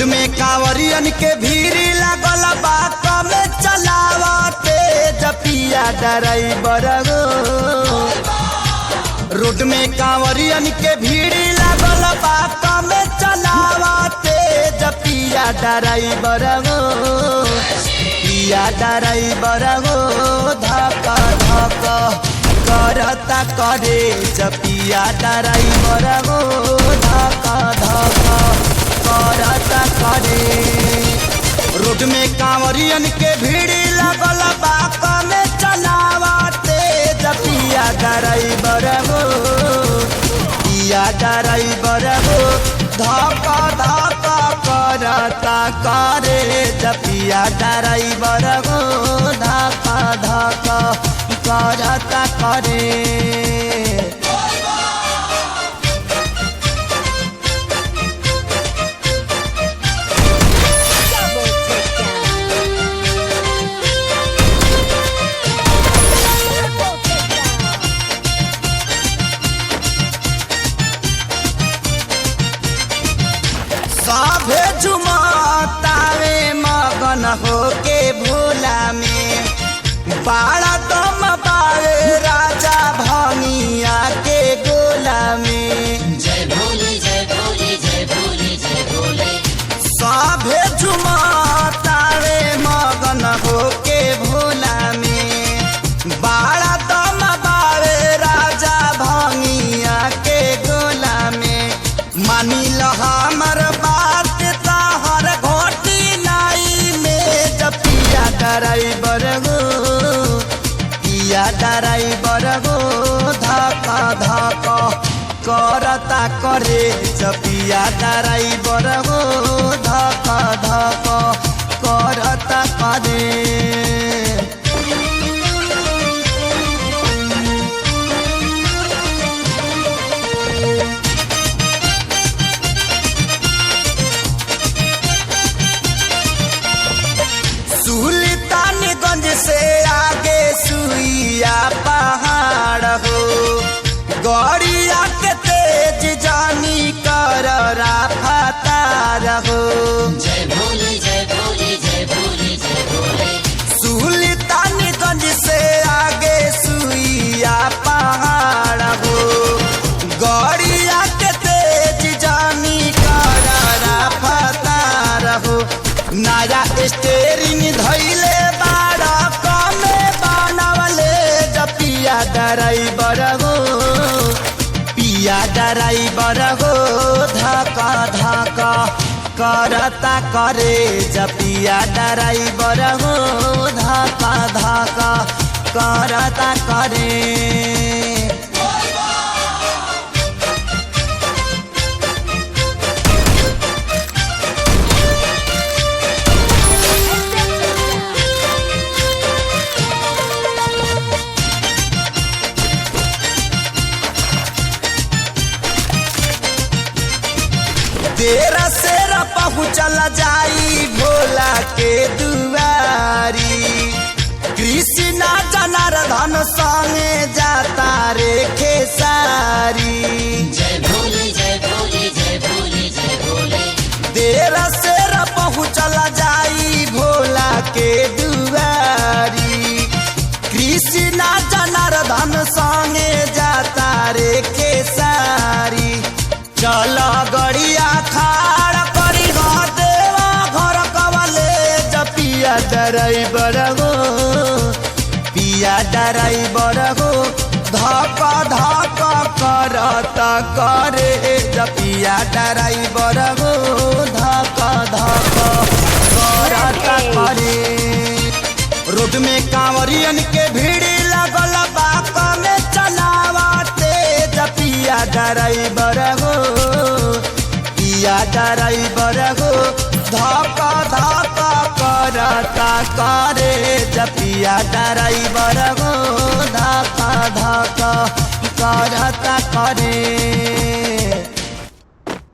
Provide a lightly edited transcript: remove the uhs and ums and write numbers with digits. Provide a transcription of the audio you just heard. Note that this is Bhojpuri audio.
में कांवरियन के भीड़ लागल बा कमे चलावते जपिया ड्राइवर हो। रोड में कांवरियन के भीड़ लागल बा कमे चलावते जपिया ड्राइवर हो। पिया ड्राइवर हो धक्का धक्का करता करे जपिया ड्राइवर हो धक्का धक्का करता करे। रोड में कांवरियन के भीड़ लगल बा कमे चलावते जपिया ड्राइवर हो। पिया ड्राइवर हो धक्का धक्का करता करे जपिया ड्राइवर हो धक्का धक्का करता करे। सभे झुमतावे मगन होके भोला में बाड़ा दम बावे राजा भंगिया के गोला में। जय भोले जय भोले जय भोले जय भोले। सभे झुमतावे मगन होके भोला में बाड़ा दम बावे राजा भंगिया के गोला में। मानी ल हमर बात ताहर घोटी नाई में जपिया ड्राइवर हो। पिया ड्राइवर हो धक्का धक्का करता करे जपिया ड्राइवर हो धक्का धक्का करता करे। सुल्तानगंज से आगे सुइया पहाड़ हो। गड़िया के तेज जानी कर रफ्तार हो। जय भोले जय भोले जय भोले जय भोले। सुल्तानगंज से आगे सुइया पहाड़ हो। गड़िया के तेज जानी कर रफ्तार हो। नया स्टेरिंग धैले बाड़ा कमे बनवले जपिया ड्राइवर हो। पिया ड्राइवर हो धक्का धक्का करता करे जपिया ड्राइवर हो धक्का धक्का करता करे। तेरा सेरा पहुँचल जाई भोला के दुआरी। कृष्णा जनार्दन संगे जाता रे खेसारी। जय भोले जय भोले जय भोले जय भोले। तेरा सेरा पहुँचल जाई भोला के दुआरी। कृष्णा जनार्दन संगे जाता रे खेसारी। चल गड़िया खाड़ करी देवा घर कवले जपिया ड्राइवर हो। पिया ड्राइवर हो धक्का धक्का करता करे जपिया ड्राइवर हो धक्का धक्का करता करे। रोड में कांवरियन के भीड़ लगल बा कमे चलावते जपिया ड्राइवर हो। पिया ड्राइवर हो धक्का धक्का करता करे जपिया ड्राइवर हो धक्का धक्का करता करे।